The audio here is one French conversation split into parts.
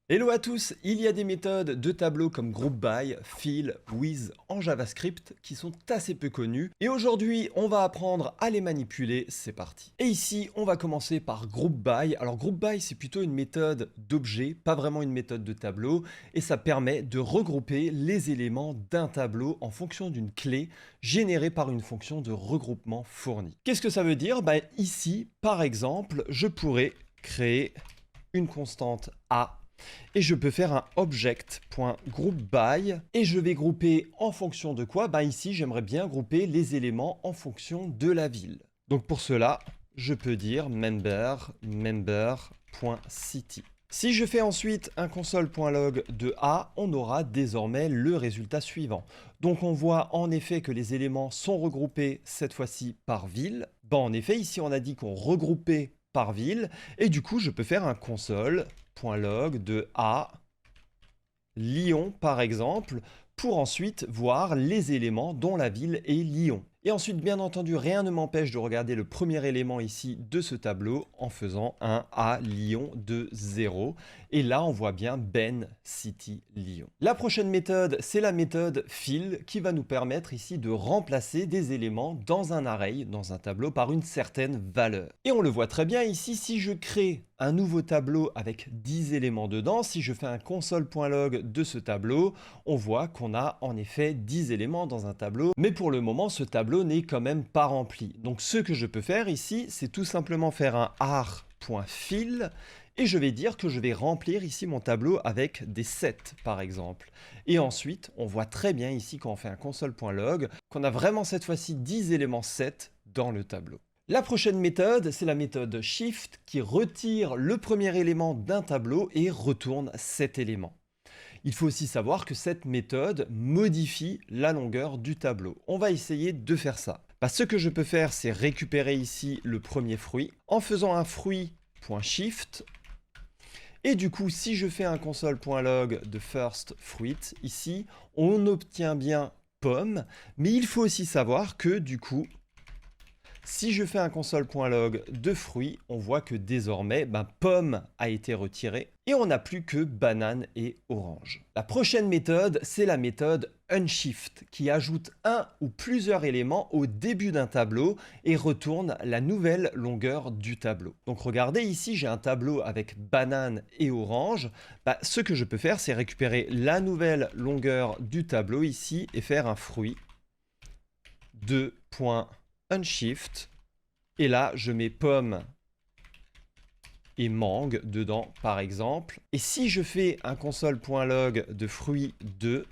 Hello à tous, il y a des méthodes de tableau comme GroupBy, Fill, With en JavaScript qui sont assez peu connues et aujourd'hui on va apprendre à les manipuler, c'est parti. Et ici on va commencer par GroupBy. Alors GroupBy c'est plutôt une méthode d'objet, pas vraiment une méthode de tableau et ça permet de regrouper les éléments d'un tableau en fonction d'une clé générée par une fonction de regroupement fournie. Qu'est-ce que ça veut dire? Ici par exemple je pourrais créer une constante A et je peux faire un object.groupBy et je vais grouper en fonction de quoi? Ici, j'aimerais bien grouper les éléments en fonction de la ville. Donc pour cela, je peux dire member.city. Si je fais ensuite un console.log de A, on aura désormais le résultat suivant. Donc on voit en effet que les éléments sont regroupés cette fois-ci par ville. En effet, ici on a dit qu'on regroupait par ville et du coup je peux faire un console.log de A Lyon par exemple pour ensuite voir les éléments dont la ville est Lyon. Et ensuite, bien entendu, rien ne m'empêche de regarder le premier élément ici de ce tableau en faisant un A Lyon de 0. Et là, on voit bien Ben City Lyon. La prochaine méthode, c'est la méthode fill qui va nous permettre ici de remplacer des éléments dans un array, dans un tableau, par une certaine valeur. Et on le voit très bien ici, si je crée un nouveau tableau avec 10 éléments dedans, si je fais un console.log de ce tableau, on voit qu'on a en effet 10 éléments dans un tableau, mais pour le moment, ce tableau n'est quand même pas rempli. Donc ce que je peux faire ici, c'est tout simplement faire un ar.fill et je vais dire que je vais remplir ici mon tableau avec des sets par exemple. Et ensuite, on voit très bien ici quand on fait un console.log qu'on a vraiment cette fois-ci 10 éléments sets dans le tableau. La prochaine méthode, c'est la méthode shift qui retire le premier élément d'un tableau et retourne cet élément. Il faut aussi savoir que cette méthode modifie la longueur du tableau. On va essayer de faire ça. Ce que je peux faire, c'est récupérer ici le premier fruit en faisant un fruit.shift. Et du coup, si je fais un console.log de first fruit, ici, on obtient bien pomme, mais il faut aussi savoir que du coup, si je fais un console.log de fruits, on voit que désormais, pomme a été retiré et on n'a plus que banane et orange. La prochaine méthode, c'est la méthode unshift qui ajoute un ou plusieurs éléments au début d'un tableau et retourne la nouvelle longueur du tableau. Donc regardez ici, j'ai un tableau avec banane et orange. Ce que je peux faire, c'est récupérer la nouvelle longueur du tableau ici et faire un fruit de unshift et là je mets pomme et mangue dedans par exemple et si je fais un console.log de fruit 2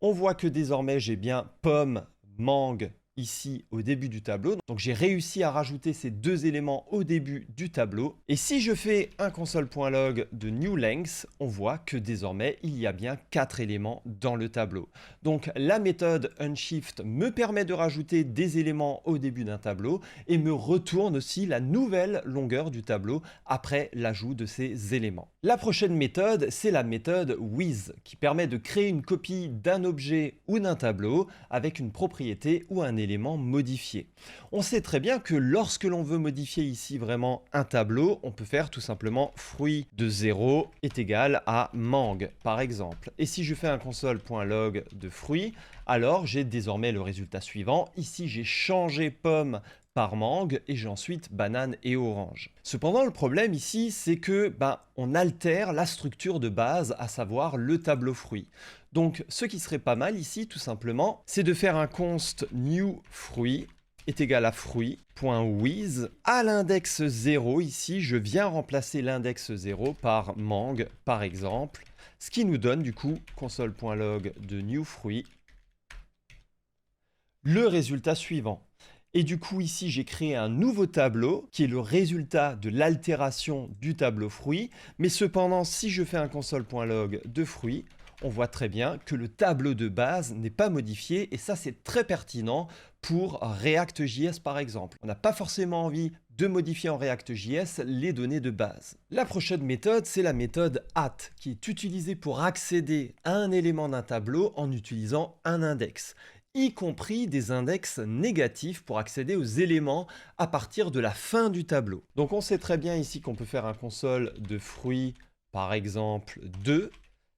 on voit que désormais j'ai bien pomme, mangue ici au début du tableau. Donc j'ai réussi à rajouter ces deux éléments au début du tableau. Et si je fais un console.log de newLength, on voit que désormais il y a bien 4 éléments dans le tableau. Donc la méthode unshift me permet de rajouter des éléments au début d'un tableau et me retourne aussi la nouvelle longueur du tableau après l'ajout de ces éléments. La prochaine méthode, c'est la méthode with qui permet de créer une copie d'un objet ou d'un tableau avec une propriété ou un élément modifié. On sait très bien que lorsque l'on veut modifier ici vraiment un tableau, on peut faire tout simplement fruit de 0 est égal à mangue par exemple. Et si je fais un console.log de fruit, alors j'ai désormais le résultat suivant. Ici j'ai changé pomme par mangue et j'ai ensuite banane et orange. Cependant, le problème ici, c'est que on altère la structure de base, à savoir le tableau fruit. Donc, ce qui serait pas mal ici, tout simplement, c'est de faire un const new fruit est égal à fruit.with. À l'index 0, ici, je viens remplacer l'index 0 par mangue, par exemple, ce qui nous donne du coup console.log de new fruit le résultat suivant. Et du coup, ici, j'ai créé un nouveau tableau qui est le résultat de l'altération du tableau fruit. Mais cependant, si je fais un console.log de fruit, on voit très bien que le tableau de base n'est pas modifié. Et ça, c'est très pertinent pour React.js, par exemple. On n'a pas forcément envie de modifier en React.js les données de base. La prochaine méthode, c'est la méthode at, qui est utilisée pour accéder à un élément d'un tableau en utilisant un index, y compris des index négatifs pour accéder aux éléments à partir de la fin du tableau. Donc on sait très bien ici qu'on peut faire un console de fruit par exemple 2,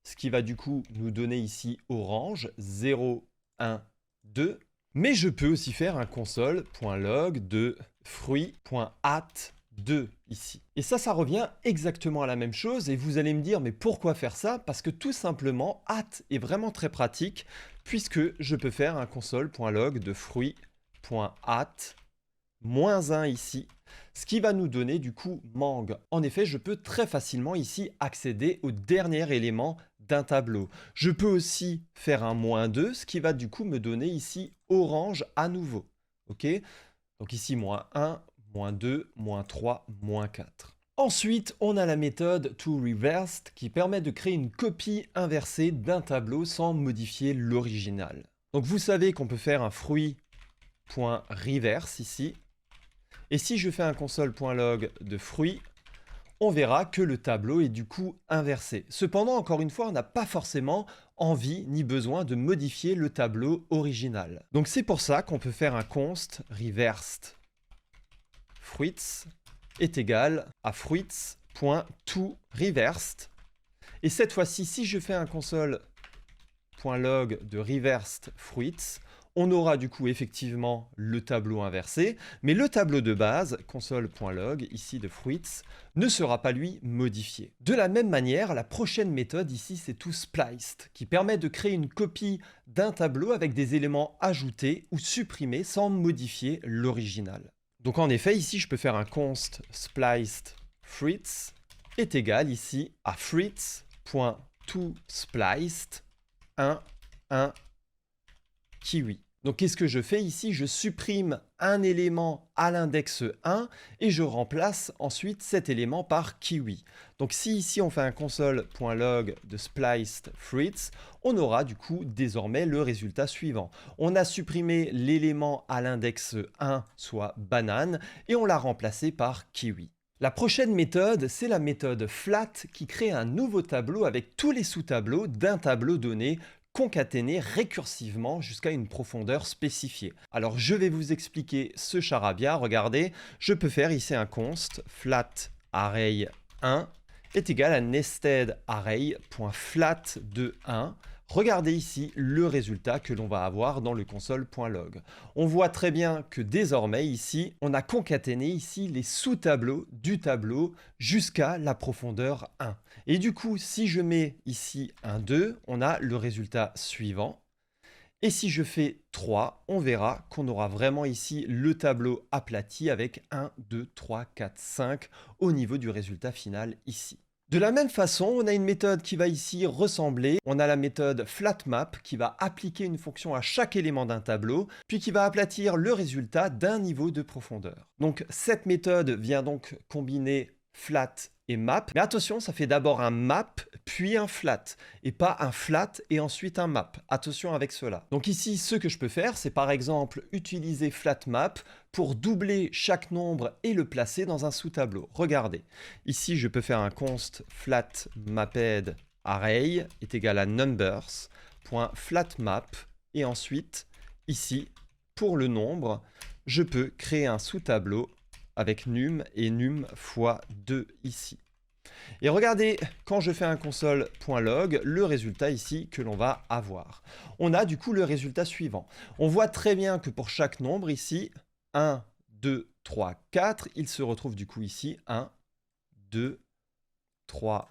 ce qui va du coup nous donner ici orange, 0, 1, 2. Mais je peux aussi faire un console.log de fruit.at2 ici. Et ça revient exactement à la même chose et vous allez me dire mais pourquoi faire ça? Parce que tout simplement at est vraiment très pratique puisque je peux faire un console.log de fruit.at -1 ici, ce qui va nous donner du coup mangue. En effet, je peux très facilement ici accéder au dernier élément d'un tableau. Je peux aussi faire un -2, ce qui va du coup me donner ici orange à nouveau. Ok? Donc ici -1, -2, -3, -4. Ensuite, on a la méthode toReversed qui permet de créer une copie inversée d'un tableau sans modifier l'original. Donc vous savez qu'on peut faire un fruit.reverse ici. Et si je fais un console.log de fruit, on verra que le tableau est du coup inversé. Cependant, encore une fois, on n'a pas forcément envie ni besoin de modifier le tableau original. Donc c'est pour ça qu'on peut faire un const reversed fruits est égal à fruits.toReversed. Et cette fois-ci, si je fais un console.log de reversed fruits, on aura du coup effectivement le tableau inversé, mais le tableau de base, console.log, ici de fruits, ne sera pas lui modifié. De la même manière, la prochaine méthode ici, c'est toSpliced, qui permet de créer une copie d'un tableau avec des éléments ajoutés ou supprimés sans modifier l'original. Donc en effet, ici, je peux faire un const spliced fruits est égal ici à fruits.toSpliced 1, 1, kiwi. Donc qu'est-ce que je fais ici? Je supprime un élément à l'index 1 et je remplace ensuite cet élément par kiwi. Donc si ici on fait un console.log de spliced fruits, on aura du coup désormais le résultat suivant. On a supprimé l'élément à l'index 1, soit banane, et on l'a remplacé par kiwi. La prochaine méthode, c'est la méthode flat qui crée un nouveau tableau avec tous les sous-tableaux d'un tableau donné concaténer récursivement jusqu'à une profondeur spécifiée. Alors je vais vous expliquer ce charabia. Regardez, je peux faire ici un const flat array 1 est égal à nested array.flat de 1. Regardez ici le résultat que l'on va avoir dans le console.log. On voit très bien que désormais ici, on a concaténé ici les sous-tableaux du tableau jusqu'à la profondeur 1. Et du coup, si je mets ici un 2, on a le résultat suivant. Et si je fais 3, on verra qu'on aura vraiment ici le tableau aplati avec 1, 2, 3, 4, 5 au niveau du résultat final ici. De la même façon, on a une méthode qui va ici ressembler. On a la méthode flatMap qui va appliquer une fonction à chaque élément d'un tableau, puis qui va aplatir le résultat d'un niveau de profondeur. Donc cette méthode vient donc combiner flat et map. Mais attention, ça fait d'abord un map, puis un flat, et pas un flat et ensuite un map. Attention avec cela. Donc ici, ce que je peux faire, c'est par exemple utiliser flatMap pour doubler chaque nombre et le placer dans un sous-tableau. Regardez, ici, je peux faire un const flatMapped array est égal à numbers.flatMap, et ensuite, ici, pour le nombre, je peux créer un sous-tableau avec num et num fois 2 ici. Et regardez, quand je fais un console.log, le résultat ici que l'on va avoir. On a du coup le résultat suivant. On voit très bien que pour chaque nombre ici, 1, 2, 3, 4, il se retrouve du coup ici 1, 2, 3,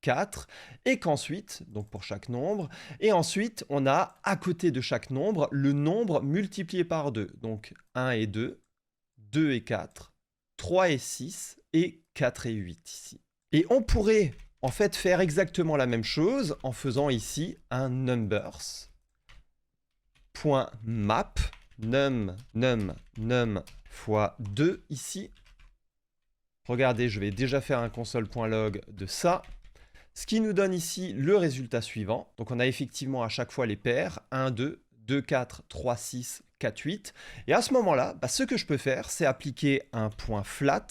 4, et qu'ensuite, donc pour chaque nombre, et ensuite on a à côté de chaque nombre le nombre multiplié par 2. Donc 1 et 2, 2 et 4, 3 et 6 et 4 et 8 ici. Et on pourrait en fait faire exactement la même chose en faisant ici un numbers.map num fois 2 ici. Regardez, je vais déjà faire un console.log de ça. Ce qui nous donne ici le résultat suivant. Donc on a effectivement à chaque fois les paires 1, 2, 2, 4, 3, 6, 4, 8. Et à ce moment-là, ce que je peux faire, c'est appliquer un point flat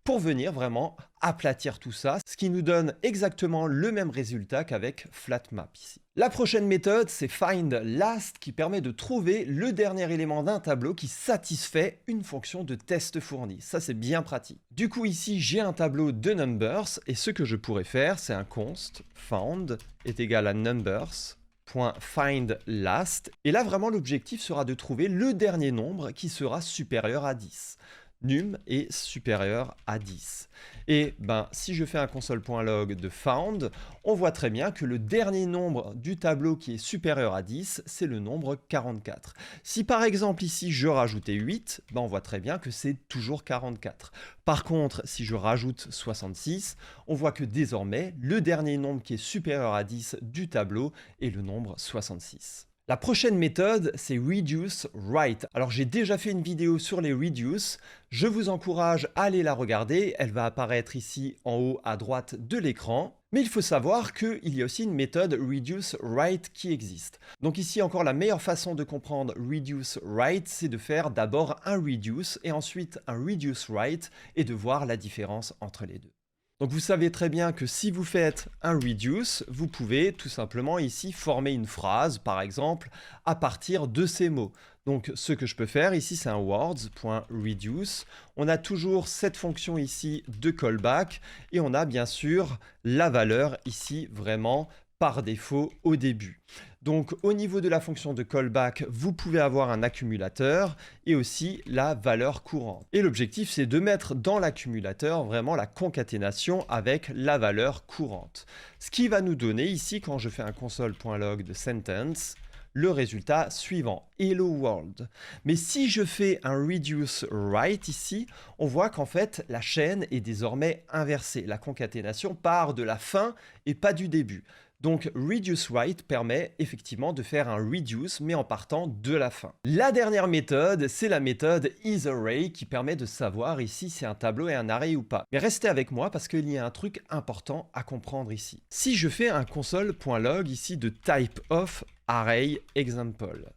pour venir vraiment aplatir tout ça, ce qui nous donne exactement le même résultat qu'avec flatmap ici. La prochaine méthode, c'est findLast qui permet de trouver le dernier élément d'un tableau qui satisfait une fonction de test fournie. Ça, c'est bien pratique. Du coup, ici, j'ai un tableau de numbers et ce que je pourrais faire, c'est un const found est égal à numbers.findLast. Et là, vraiment, l'objectif sera de trouver le dernier nombre qui sera supérieur à 10. Num est supérieur à 10. Et si je fais un console.log de found, on voit très bien que le dernier nombre du tableau qui est supérieur à 10, c'est le nombre 44. Si par exemple ici je rajoutais 8, on voit très bien que c'est toujours 44. Par contre, si je rajoute 66, on voit que désormais, le dernier nombre qui est supérieur à 10 du tableau est le nombre 66. La prochaine méthode, c'est reduce_write. Alors j'ai déjà fait une vidéo sur les reduce, je vous encourage à aller la regarder, elle va apparaître ici en haut à droite de l'écran. Mais il faut savoir qu'il y a aussi une méthode reduce_write qui existe. Donc ici encore la meilleure façon de comprendre reduce_write, c'est de faire d'abord un reduce et ensuite un reduce_write et de voir la différence entre les deux. Donc vous savez très bien que si vous faites un reduce, vous pouvez tout simplement ici former une phrase, par exemple, à partir de ces mots. Donc ce que je peux faire ici, c'est un words.reduce. On a toujours cette fonction ici de callback et on a bien sûr la valeur ici vraiment par défaut au début. Donc au niveau de la fonction de callback, vous pouvez avoir un accumulateur et aussi la valeur courante. Et l'objectif, c'est de mettre dans l'accumulateur vraiment la concaténation avec la valeur courante. Ce qui va nous donner ici, quand je fais un console.log de sentence, le résultat suivant, hello world. Mais si je fais un reduce_write ici, on voit qu'en fait la chaîne est désormais inversée. La concaténation part de la fin et pas du début. Donc reduce_write permet effectivement de faire un reduce mais en partant de la fin. La dernière méthode, c'est la méthode isArray qui permet de savoir ici si un tableau est un array ou pas. Mais restez avec moi parce qu'il y a un truc important à comprendre ici. Si je fais un console.log ici de type of array example,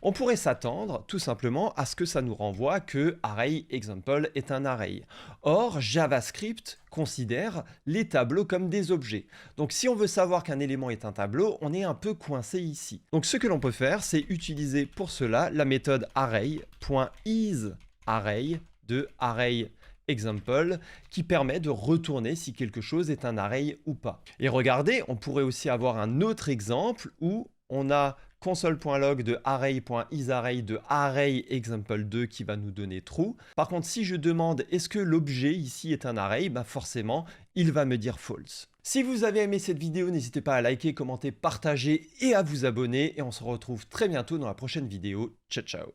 on pourrait s'attendre tout simplement à ce que ça nous renvoie que array example est un array. Or, JavaScript considère les tableaux comme des objets. Donc si on veut savoir qu'un élément est un tableau, on est un peu coincé ici. Donc ce que l'on peut faire, c'est utiliser pour cela la méthode array.isArray de array example qui permet de retourner si quelque chose est un array ou pas. Et regardez, on pourrait aussi avoir un autre exemple où on a console.log de array.isArray de array example2 qui va nous donner true. Par contre, si je demande est-ce que l'objet ici est un array, forcément, il va me dire false. Si vous avez aimé cette vidéo, n'hésitez pas à liker, commenter, partager et à vous abonner. Et on se retrouve très bientôt dans la prochaine vidéo. Ciao, ciao!